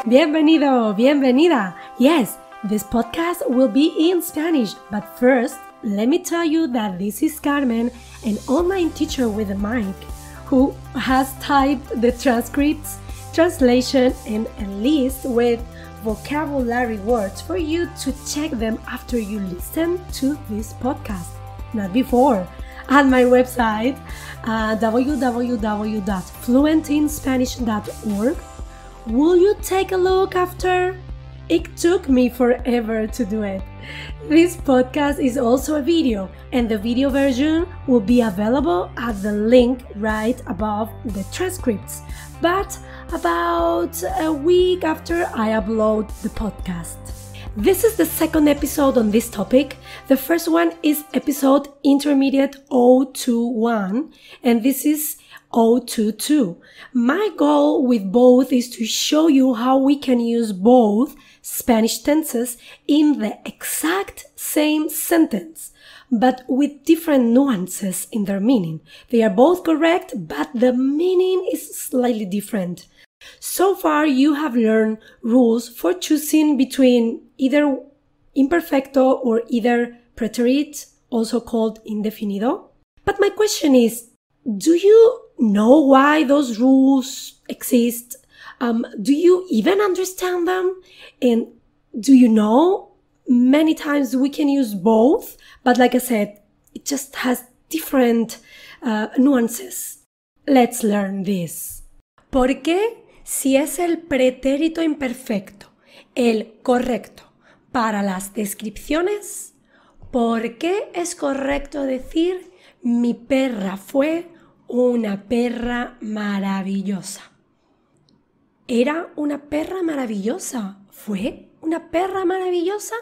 Bienvenido, bienvenida. Yes, this podcast will be in Spanish, but first, let me tell you that this is Carmen, an online teacher with a mic, who has typed the transcripts, translation, and a list with vocabulary words for you to check them after you listen to this podcast, not before. At my website, www.fluentinspanish.org. Will you take a look after? It took me forever to do it. This podcast is also a video, and the video version will be available at the link right above the transcripts, but about a week after I upload the podcast. This is the second episode on this topic. The first one is episode intermediate 021, and this is 022. My goal with both is to show you how we can use both Spanish tenses in the exact same sentence, but with different nuances in their meaning. They are both correct, but the meaning is slightly different. So far, you have learned rules for choosing between either imperfecto or either preterite, also called indefinido. But my question is, do you know why those rules exist? Do you even understand them? And do you know many times we can use both, but like I said, it just has different nuances. Let's learn this. ¿Por qué si es el pretérito imperfecto, el correcto para las descripciones? ¿Por qué es correcto decir mi perra fue una perra maravillosa? ¿Era una perra maravillosa? ¿Fue una perra maravillosa?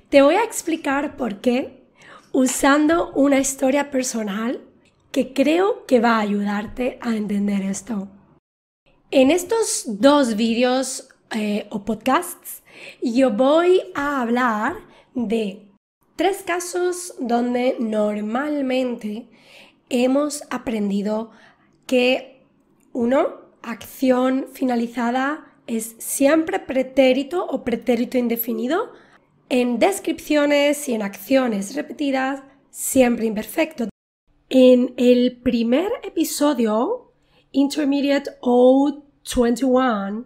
Te voy a explicar por qué usando una historia personal que creo que va a ayudarte a entender esto. En estos dos vídeos o podcasts yo voy a hablar de 3 casos donde normalmente hemos aprendido que acción finalizada es siempre pretérito o pretérito indefinido. En descripciones y en acciones repetidas, siempre imperfecto. En el primer episodio, Intermediate 021,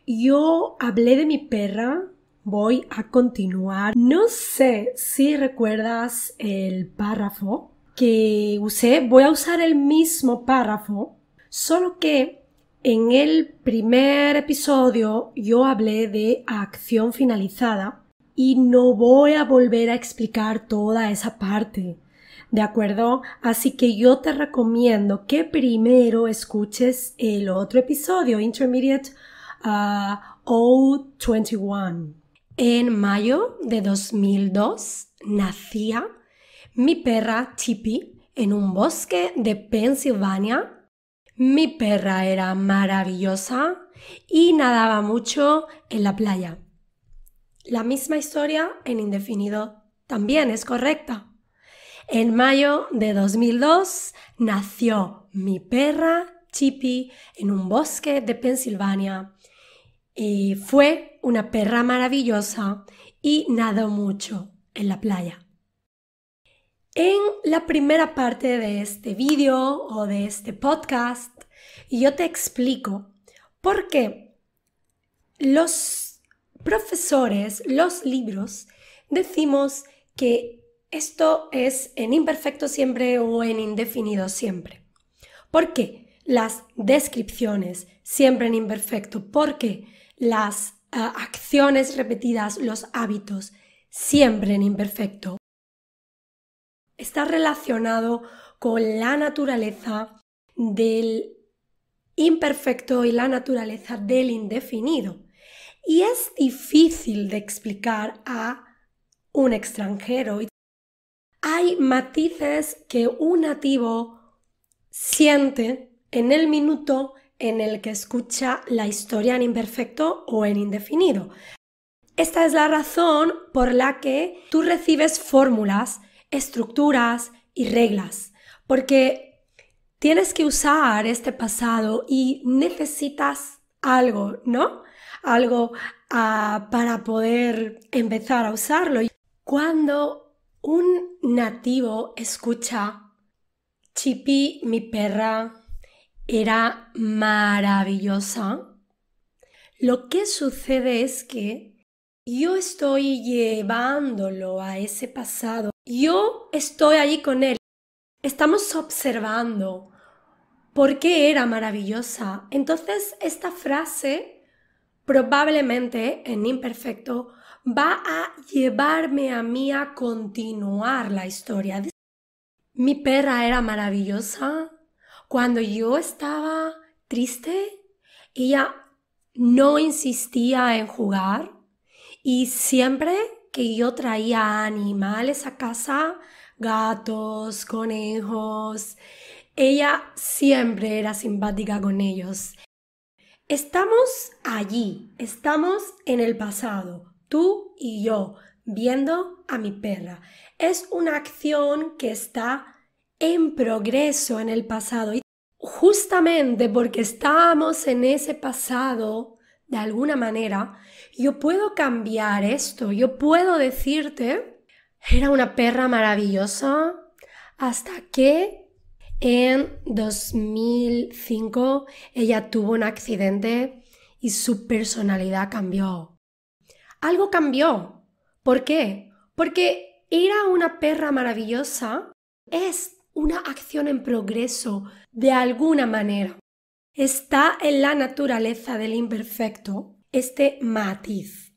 yo hablé de mi perra. Voy a continuar. No sé si recuerdas el párrafo que usé. Voy a usar el mismo párrafo, solo que en el primer episodio yo hablé de acción finalizada y no voy a volver a explicar toda esa parte, ¿de acuerdo? Así que yo te recomiendo que primero escuches el otro episodio, Intermediate 021. En mayo de 2002 nacía mi perra Chippy en un bosque de Pensilvania. Mi perra era maravillosa y nadaba mucho en la playa. La misma historia en indefinido también es correcta. En mayo de 2002 nació mi perra Chippy en un bosque de Pensilvania. Y fue una perra maravillosa y nadó mucho en la playa. En la primera parte de este vídeo o de este podcast, yo te explico por qué los profesores, los libros, decimos que esto es en imperfecto siempre o en indefinido siempre. ¿Por qué las descripciones siempre en imperfecto? ¿Por qué las acciones repetidas, los hábitos, siempre en imperfecto? Está relacionado con la naturaleza del imperfecto y la naturaleza del indefinido. Y es difícil de explicar a un extranjero. Hay matices que un nativo siente en el minuto en el que escucha la historia en imperfecto o en indefinido. Esta es la razón por la que tú recibes fórmulas, estructuras y reglas, porque tienes que usar este pasado y necesitas algo, ¿no? algo para poder empezar a usarlo. Cuando un nativo escucha Chippy, mi perra, era maravillosa, lo que sucede es que yo estoy llevándolo a ese pasado. Yo estoy allí con él. Estamos observando por qué era maravillosa. Entonces, esta frase probablemente en imperfecto va a llevarme a mí a continuar la historia. Mi perra era maravillosa. Cuando yo estaba triste, ella no insistía en jugar y siempre que yo traía animales a casa, gatos, conejos, ella siempre era simpática con ellos. Estamos allí, estamos en el pasado, tú y yo, viendo a mi perra. Es una acción que está en progreso en el pasado. Y justamente porque estamos en ese pasado, de alguna manera, yo puedo cambiar esto. Yo puedo decirte, era una perra maravillosa hasta que en 2005 ella tuvo un accidente y su personalidad cambió. Algo cambió. ¿Por qué? Porque era una perra maravillosa. Es una acción en progreso de alguna manera. Está en la naturaleza del imperfecto este matiz.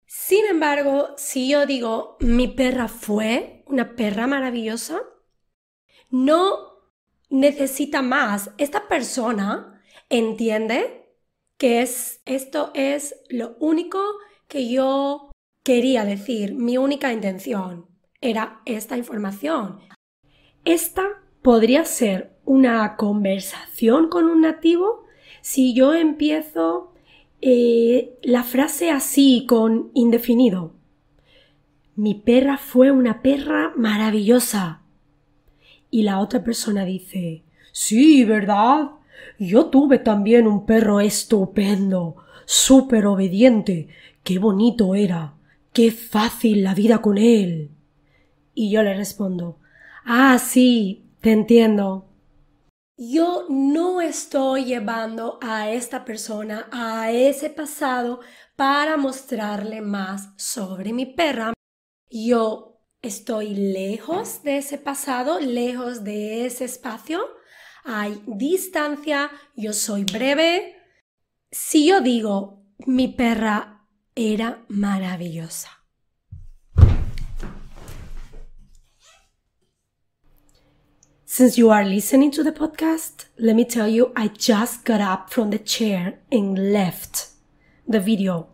Sin embargo, si yo digo mi perra fue una perra maravillosa, no necesita más. Esta persona entiende que esto es lo único que yo quería decir. Mi única intención era esta información. Esta podría ser una conversación con un nativo si yo empiezo la frase así con indefinido. Mi perra fue una perra maravillosa. Y la otra persona dice, sí, ¿verdad? Yo tuve también un perro estupendo, súper obediente. Qué bonito era. Qué fácil la vida con él. Y yo le respondo, ah, sí, te entiendo. Yo no estoy llevando a esta persona a ese pasado para mostrarle más sobre mi perra. Yo estoy lejos de ese pasado, lejos de ese espacio. Hay distancia, yo soy breve. Si yo digo, mi perra era maravillosa. Since you are listening to the podcast, let me tell you, I just got up from the chair and left the video.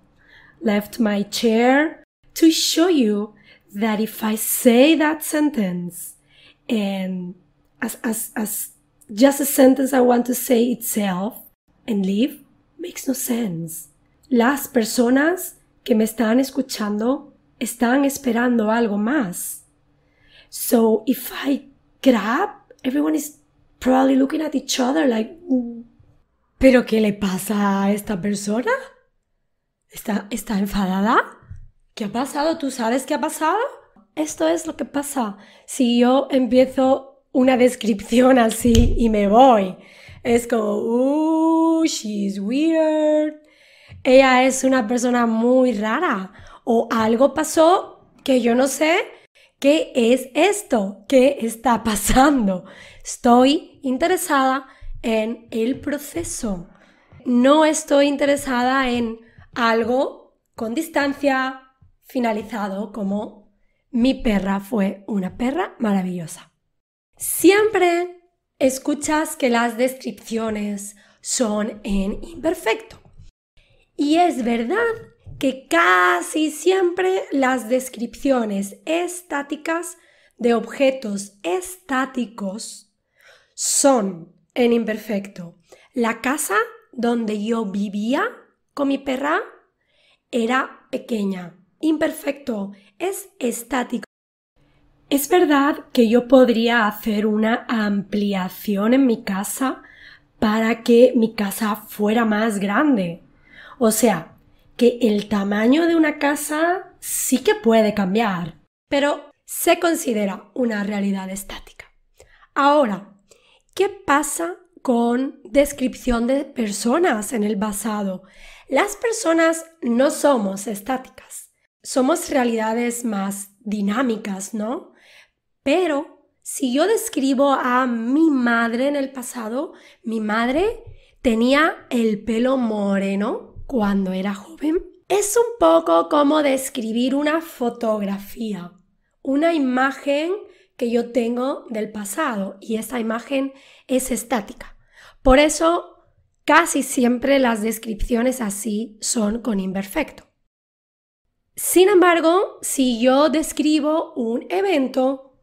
Left my chair to show you that if I say that sentence and as just a sentence I want to say itself and leave, makes no sense. Las personas que me están escuchando están esperando algo más. So if I get up, everyone is probably looking at each other like, ¿pero qué le pasa a esta persona? ¿Está enfadada? ¿Qué ha pasado? ¿Tú sabes qué ha pasado? Esto es lo que pasa si yo empiezo una descripción así y me voy. Es como, she's weird. Ella es una persona muy rara. O algo pasó que yo no sé. ¿Qué es esto? ¿Qué está pasando? Estoy interesada en el proceso. No estoy interesada en algo con distancia, finalizado, como mi perra fue una perra maravillosa. Siempre escuchas que las descripciones son en imperfecto. Y es verdad que casi siempre las descripciones estáticas de objetos estáticos son en imperfecto. La casa donde yo vivía con mi perra era pequeña. Imperfecto, es estático. Es verdad que yo podría hacer una ampliación en mi casa para que mi casa fuera más grande. O sea, que el tamaño de una casa sí que puede cambiar, pero se considera una realidad estática. Ahora, ¿qué pasa con descripción de personas en el pasado? Las personas no somos estáticas, somos realidades más dinámicas, ¿no? Pero si yo describo a mi madre en el pasado, mi madre tenía el pelo moreno cuando era joven. Es un poco como describir una fotografía, una imagen que yo tengo del pasado y esa imagen es estática. Por eso casi siempre las descripciones así son con imperfecto. Sin embargo, si yo describo un evento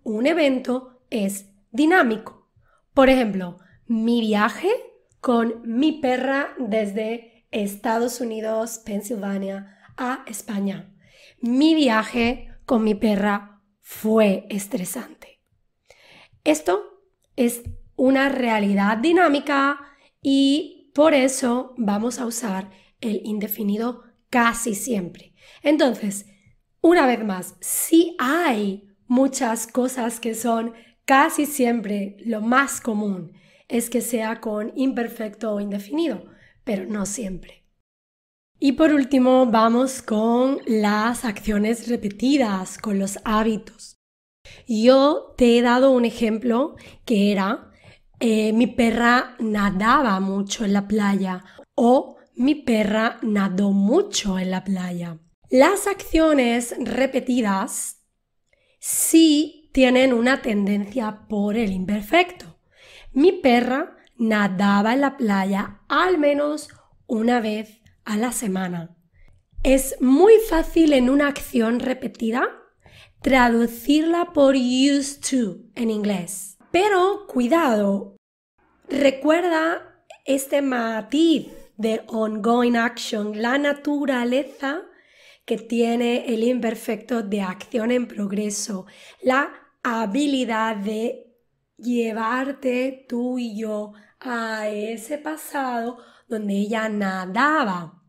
es dinámico. Por ejemplo, mi viaje con mi perra desde Estados Unidos, Pensilvania, a España. Mi viaje con mi perra fue estresante. Esto es una realidad dinámica y por eso vamos a usar el indefinido casi siempre. Entonces, una vez más, si hay muchas cosas que son casi siempre lo más común, es que sea con imperfecto o indefinido, pero no siempre. Y por último, vamos con las acciones repetidas, con los hábitos. Yo te he dado un ejemplo que era mi perra nadaba mucho en la playa o mi perra nadó mucho en la playa. Las acciones repetidas sí tienen una tendencia por el imperfecto. Mi perra nadaba en la playa al menos una vez a la semana. Es muy fácil en una acción repetida traducirla por used to en inglés. Pero cuidado, recuerda este matiz de ongoing action, la naturaleza que tiene el imperfecto de acción en progreso, la habilidad de llevarte tú y yo a ese pasado donde ella nadaba.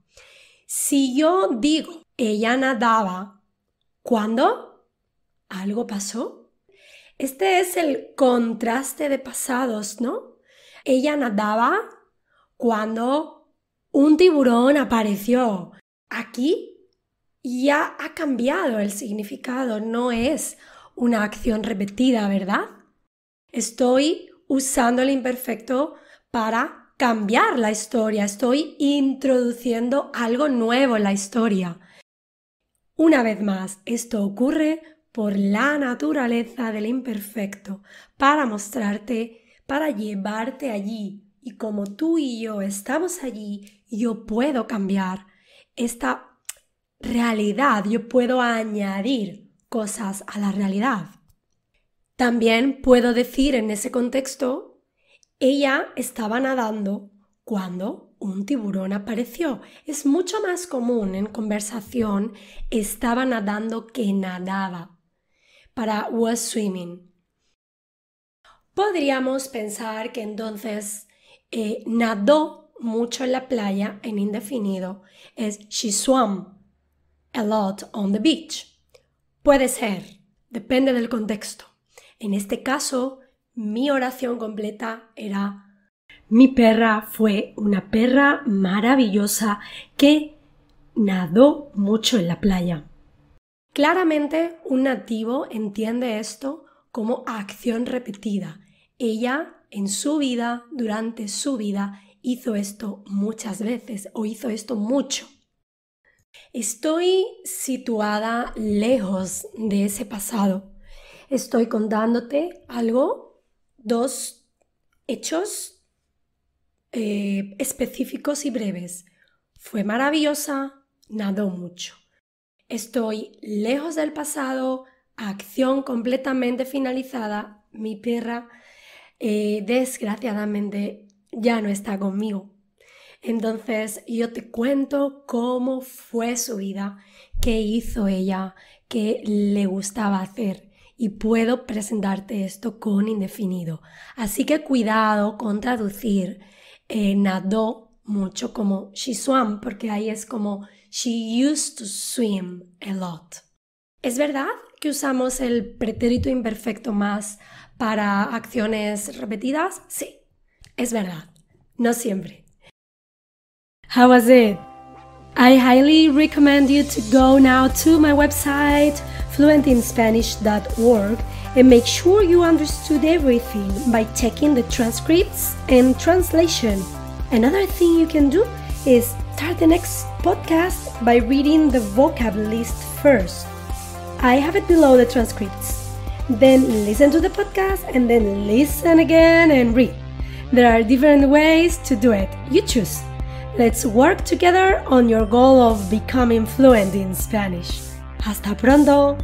Si yo digo ella nadaba, ¿cuándo? ¿Algo pasó? Este es el contraste de pasados, ¿no? Ella nadaba cuando un tiburón apareció. Aquí ya ha cambiado el significado, no es una acción repetida, ¿verdad? Estoy usando el imperfecto para cambiar la historia, estoy introduciendo algo nuevo en la historia. Una vez más, esto ocurre por la naturaleza del imperfecto, para mostrarte, para llevarte allí. Y como tú y yo estamos allí, yo puedo cambiar esta realidad, yo puedo añadir cosas a la realidad. También puedo decir en ese contexto, ella estaba nadando cuando un tiburón apareció. Es mucho más común en conversación estaba nadando que nadaba. Para was swimming. Podríamos pensar que entonces nadó mucho en la playa en indefinido es she swam a lot on the beach. Puede ser, depende del contexto. En este caso, mi oración completa era: mi perra fue una perra maravillosa que nadó mucho en la playa. Claramente, un nativo entiende esto como acción repetida. Ella, en su vida, durante su vida, hizo esto muchas veces o hizo esto mucho. Estoy situada lejos de ese pasado. Estoy contándote algo, dos hechos específicos y breves. Fue maravillosa, nadó mucho. Estoy lejos del pasado, acción completamente finalizada. Mi perra, desgraciadamente, ya no está conmigo. Entonces yo te cuento cómo fue su vida, qué hizo ella, qué le gustaba hacer y puedo presentarte esto con indefinido. Así que cuidado con traducir nadó mucho, como she swam, porque ahí es como she used to swim a lot. ¿Es verdad que usamos el pretérito imperfecto más para acciones repetidas? Sí, es verdad. No siempre. How was it? I highly recommend you to go now to my website, fluentinspanish.org, and make sure you understood everything by checking the transcripts and translation. Another thing you can do is start the next podcast by reading the vocab list first. I have it below the transcripts. Then listen to the podcast and then listen again and read. There are different ways to do it. You choose. Let's work together on your goal of becoming fluent in Spanish. Hasta pronto!